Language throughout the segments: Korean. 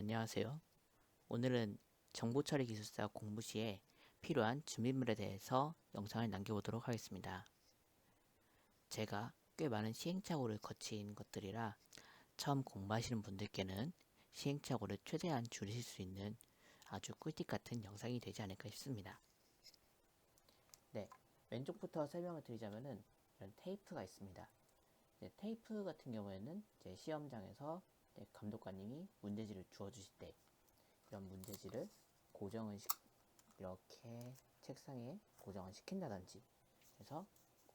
안녕하세요. 오늘은 정보처리 기술사 공부 시에 필요한 준비물에 대해서 영상을 남겨보도록 하겠습니다. 제가 꽤 많은 시행착오를 거친 것들이라 처음 공부하시는 분들께는 시행착오를 최대한 줄이실 수 있는 아주 꿀팁 같은 영상이 되지 않을까 싶습니다. 네, 왼쪽부터 설명을 드리자면은 이런 테이프가 있습니다. 테이프 같은 경우에는 시험장에서 감독관님이 문제지를 주어주실 때 이런 문제지를 고정을 이렇게 책상에 고정을 시킨다든지 해서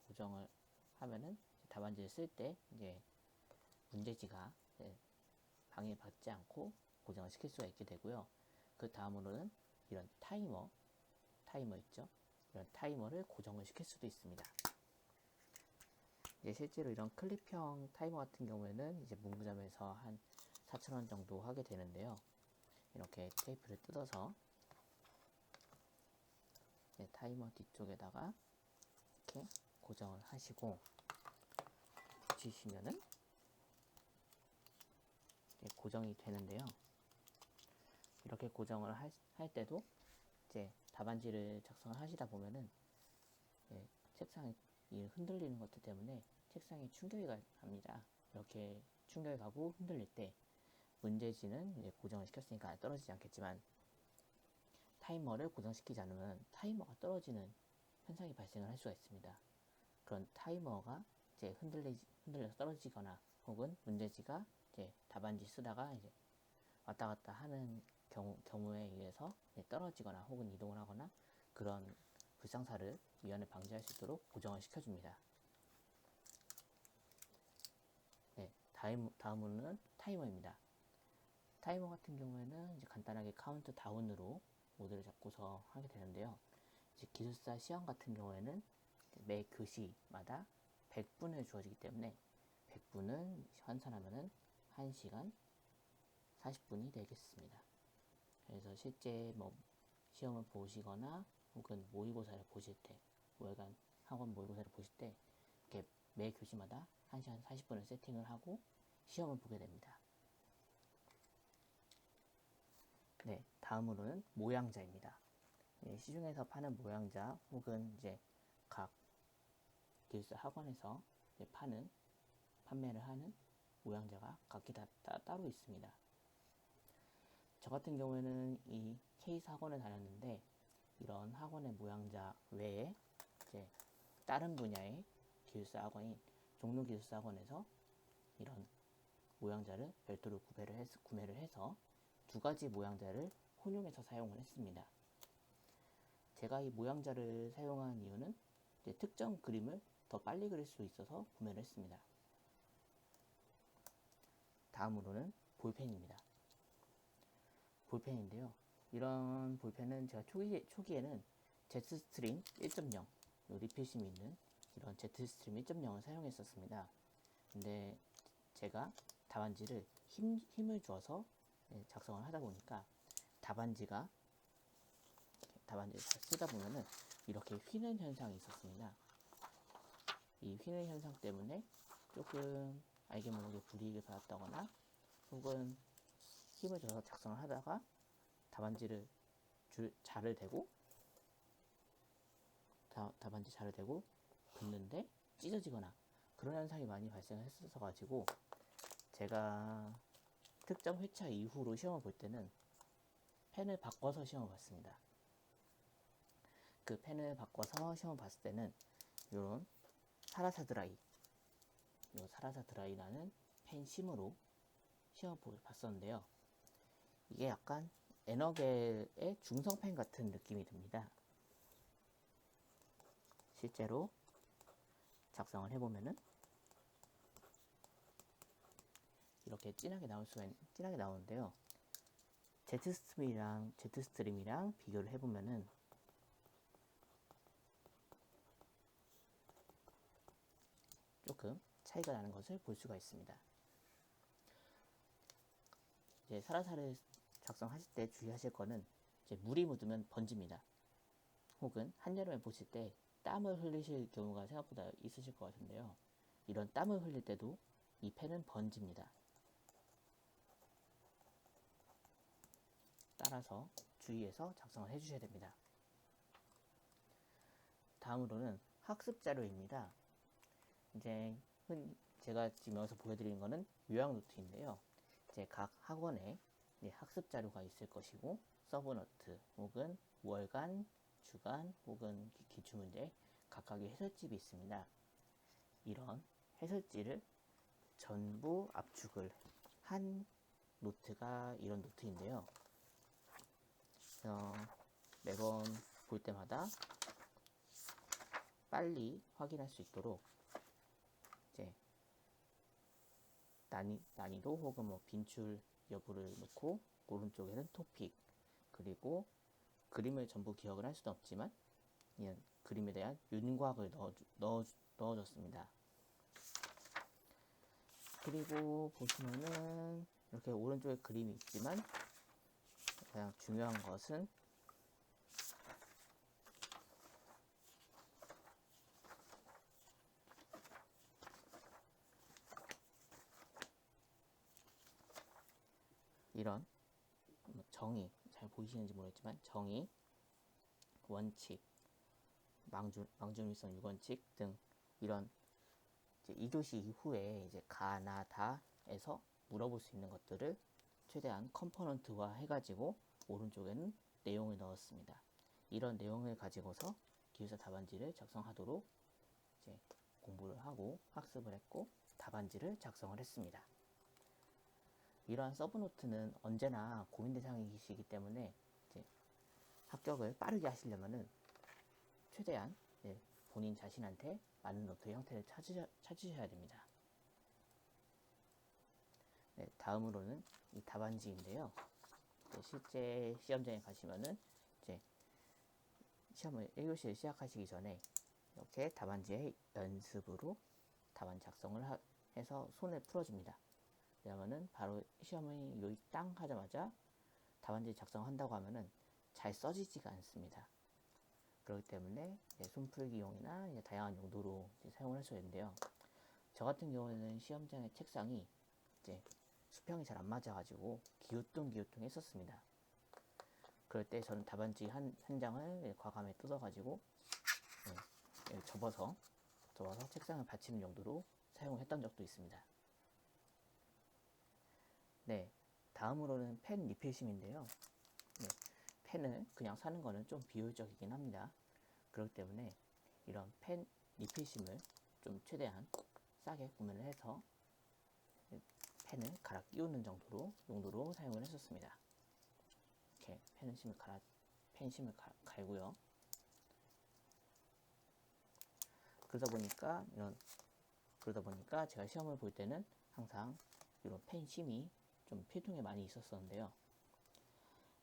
고정을 하면은 답안지를 쓸 때 이제 문제지가 방해받지 않고 고정을 시킬 수가 있게 되고요. 그 다음으로는 이런 타이머 있죠? 이런 타이머를 고정을 시킬 수도 있습니다. 실제로 이런 클립형 타이머 같은 경우에는 이제 문구점에서 한 4,000원 정도 하게 되는데요. 이렇게 테이프를 뜯어서 타이머 뒤쪽에다가 이렇게 고정을 하시고 붙이시면은 고정이 되는데요. 이렇게 고정을 할 때도 이제 답안지를 작성을 하시다 보면은 책상이 흔들리는 것들 때문에 책상에 충격이 갑니다. 이렇게 충격이 가고 흔들릴 때 문제지는 이제 고정을 시켰으니까 떨어지지 않겠지만 타이머를 고정시키지 않으면 타이머가 떨어지는 현상이 발생을 할 수가 있습니다. 그런 타이머가 이제 흔들려서 떨어지거나 혹은 문제지가 이제 답안지 쓰다가 이제 왔다 갔다 하는 경우에 의해서 떨어지거나 혹은 이동을 하거나 그런 불상사를 미연에 방지할 수 있도록 고정을 시켜줍니다. 다음으로는 타이머입니다. 타이머 같은 경우에는 이제 간단하게 카운트 다운으로 모드를 잡고서 하게 되는데요. 이제 기술사 시험 같은 경우에는 매 교시마다 100분을 주어지기 때문에 100분을 환산하면은 1시간 40분이 되겠습니다. 그래서 실제 시험을 보시거나 혹은 모의고사를 보실 때, 월간 학원 모의고사를 보실 때 이렇게 매 교시마다 1시간 40분을 세팅을 하고 시험을 보게 됩니다. 네, 다음으로는 모양자입니다. 시중에서 파는 모양자 혹은 이제 각 기술사 학원에서 판매를 하는 모양자가 각기 다 따로 있습니다. 저 같은 경우에는 이 케이스 학원을 다녔는데 이런 학원의 모양자 외에 이제 다른 분야의 기술사 학원인 종로기술사 학원에서 이런 모양자를 별도로 구매를 해서 두 가지 모양자를 혼용해서 사용을 했습니다. 제가 이 모양자를 사용한 이유는 특정 그림을 더 빨리 그릴 수 있어서 구매를 했습니다. 다음으로는 볼펜입니다. 볼펜인데요. 이런 볼펜은 제가 초기에는 제트스트림 1.0 리필심이 있는 이런 제트스트림 1.0을 사용했었습니다. 근데 제가 답안지를 힘을 줘서 작성을 하다 보니까 답안지를 쓰다 보면은 이렇게 휘는 현상이 있었습니다. 이 휘는 현상 때문에 조금 알게 모르게 불이익을 받았다거나 혹은 힘을 줘서 작성을 하다가 답안지 자를 대고 긋는데 찢어지거나 그런 현상이 많이 발생했었어 가지고 제가 특정 회차 이후로 시험을 볼 때는 펜을 바꿔서 시험을 봤습니다. 그 펜을 바꿔서 시험을 봤을 때는 이런 사라사 드라이라는 펜심으로 시험을 봤었는데요. 이게 약간 에너겔의 중성펜 같은 느낌이 듭니다. 실제로 작성을 해보면은 이렇게 진하게 나오는데요. 제트스트림이랑 비교를 해보면은 조금 차이가 나는 것을 볼 수가 있습니다. 이제 사라사를 작성하실 때 주의하실 거는 이제 물이 묻으면 번집니다. 혹은 한여름에 보실 때 땀을 흘리실 경우가 생각보다 있으실 것 같은데요. 이런 땀을 흘릴 때도 이 펜은 번집니다. 따라서 주의해서 작성을 해주셔야 됩니다. 다음으로는 학습 자료입니다. 이제 제가 지금 여기서 보여드리는 것은 요약 노트인데요. 이제 각 학원에 학습 자료가 있을 것이고 서브노트 혹은 월간, 주간 혹은 기출문제 각각의 해설집이 있습니다. 이런 해설지를 전부 압축을 한 노트가 이런 노트인데요. 매번 볼 때마다 빨리 확인할 수 있도록 이제 난이도 혹은 빈출 여부를 놓고 오른쪽에는 토픽, 그리고 그림을 전부 기억을 할 수는 없지만 그림에 대한 윤곽을 넣어줬습니다. 그리고 보시면은 이렇게 오른쪽에 그림이 있지만 가장 중요한 것은 이런 정의, 잘 보이시는지 모르겠지만 정의, 원칙, 망준일성 6원칙 등 이런 이제 2교시 이후에 이제 가, 나, 다에서 물어볼 수 있는 것들을 최대한 컴포넌트화 해가지고 오른쪽에는 내용을 넣었습니다. 이런 내용을 가지고서 기술사 답안지를 작성하도록 이제 공부를 하고 학습을 했고 답안지를 작성을 했습니다. 이러한 서브노트는 언제나 고민 대상이시기 때문에 이제 합격을 빠르게 하시려면은 최대한 본인 자신한테 맞는 노트 형태를 찾으셔야 됩니다. 네, 다음으로는 이 답안지인데요. 실제 시험장에 가시면은 이제 시험을 1교시를 시작하시기 전에 이렇게 답안지에 연습으로 답안 작성을 해서 손을 풀어줍니다. 왜냐면은 바로 시험이 요이 땅 하자마자 답안지 작성한다고 하면은 잘 써지지가 않습니다. 그렇기 때문에 손풀기용이나 다양한 용도로 사용을 하셔야 되는데요. 저 같은 경우에는 시험장의 책상이 이제 수평이 잘 안 맞아가지고 기우뚱 했었습니다. 그럴 때 저는 답안지 한 장을 과감히 뜯어가지고 접어서 책상을 받치는 용도로 사용했던 적도 있습니다. 네, 다음으로는 펜 리필심인데요. 네, 펜을 그냥 사는 거는 좀 비효율적이긴 합니다. 그렇기 때문에 이런 펜 리필심을 좀 최대한 싸게 구매를 해서 펜을 갈아 끼우는 용도로 사용을 했었습니다. 이렇게 펜심을 갈고요. 그러다 보니까 제가 시험을 볼 때는 항상 이런 펜심이 좀 필통에 많이 있었었는데요.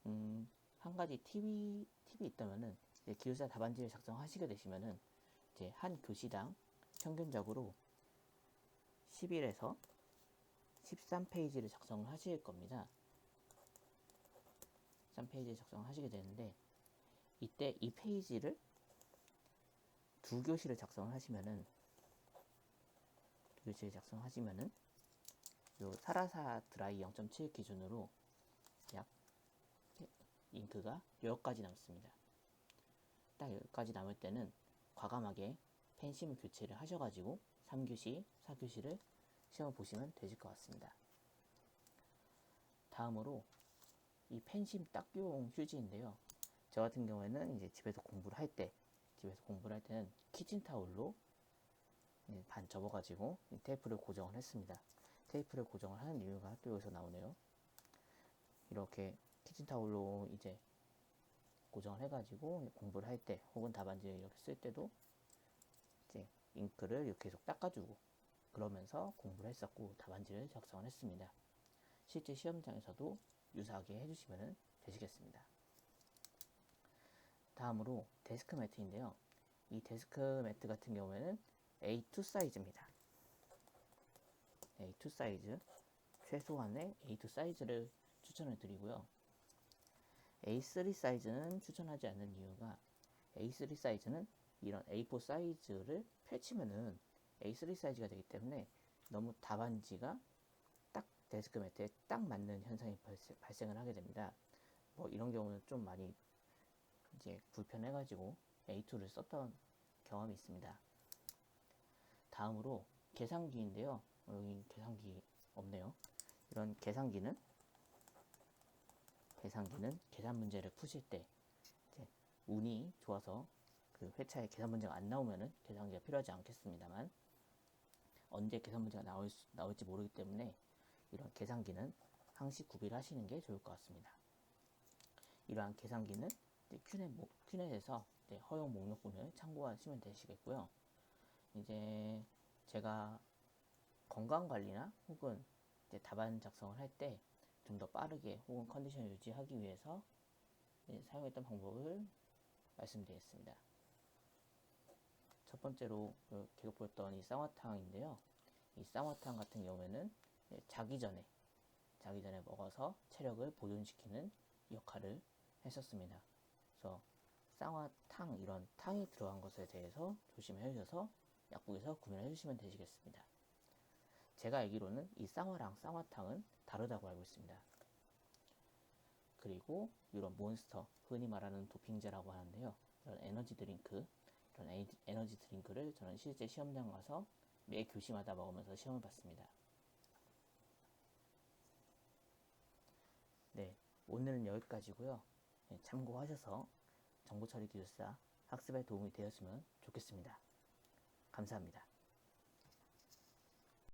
한 가지 팁이 있다면은 기술사 답안지를 작성하시게 되시면은 이제 한 교시당 평균적으로 11에서 13페이지를 작성을 하실 겁니다. 13페이지 작성을 하시게 되는데 이때 이 페이지를 두 교시를 작성을 하시면은 요 사라사 드라이 0.7 기준으로 약 잉크가 여기까지 남습니다. 딱 여기까지 남을 때는 과감하게 펜심을 교체를 하셔가지고 3교시, 4교시를 시험을 보시면 되실 것 같습니다. 다음으로 이 펜심 닦기용 휴지인데요. 저 같은 경우에는 이제 집에서 공부를 할 때는 키친타올로 반 접어가지고 테이프를 고정을 했습니다. 테이프를 고정을 하는 이유가 또 여기서 나오네요. 이렇게 키친타올로 이제 고정을 해가지고 공부를 할 때 혹은 답안지를 이렇게 쓸 때도 이제 잉크를 이렇게 계속 닦아주고 그러면서 공부를 했었고 답안지를 작성을 했습니다. 실제 시험장에서도 유사하게 해주시면 되시겠습니다. 다음으로 데스크 매트인데요. 이 데스크 매트 같은 경우에는 A2 사이즈입니다. A2 사이즈, 최소한의 A2 사이즈를 추천을 드리고요. A3 사이즈는 추천하지 않는 이유가 A3 사이즈는 이런 A4 사이즈를 펼치면은 A3 사이즈가 되기 때문에 너무 답안지가 딱 데스크 매트에 딱 맞는 현상이 발생을 하게 됩니다. 뭐 이런 경우는 좀 많이 이제 불편해가지고 A2를 썼던 경험이 있습니다. 다음으로 계산기인데요. 여기 계산기 없네요. 이런 계산기는 계산 문제를 푸실 때 이제 운이 좋아서 그 회차에 계산 문제가 안 나오면은 계산기가 필요하지 않겠습니다만, 언제 계산 문제가 나올지 모르기 때문에 이런 계산기는 항시 구비를 하시는 게 좋을 것 같습니다. 이러한 계산기는 큐넷에서 허용 목록본을 참고하시면 되시겠고요. 이제 제가 건강관리나 혹은 이제 답안 작성을 할 때 좀 더 빠르게 혹은 컨디션을 유지하기 위해서 사용했던 방법을 말씀드리겠습니다. 첫 번째로 계속 보였던 이 쌍화탕인데요. 이 쌍화탕 같은 경우에는 자기 전에 먹어서 체력을 보존시키는 역할을 했었습니다. 그래서 쌍화탕, 이런 탕이 들어간 것에 대해서 조심해 주셔서 약국에서 구매해 주시면 되시겠습니다. 제가 알기로는 이 쌍화랑 쌍화탕은 다르다고 알고 있습니다. 그리고 이런 몬스터, 흔히 말하는 도핑제라고 하는데요. 이런 에너지 드링크를 저는 실제 시험장 가서 매 교시마다 먹으면서 시험을 봤습니다. 네, 오늘은 여기까지고요. 참고하셔서 정보처리 기술사 학습에 도움이 되었으면 좋겠습니다. 감사합니다.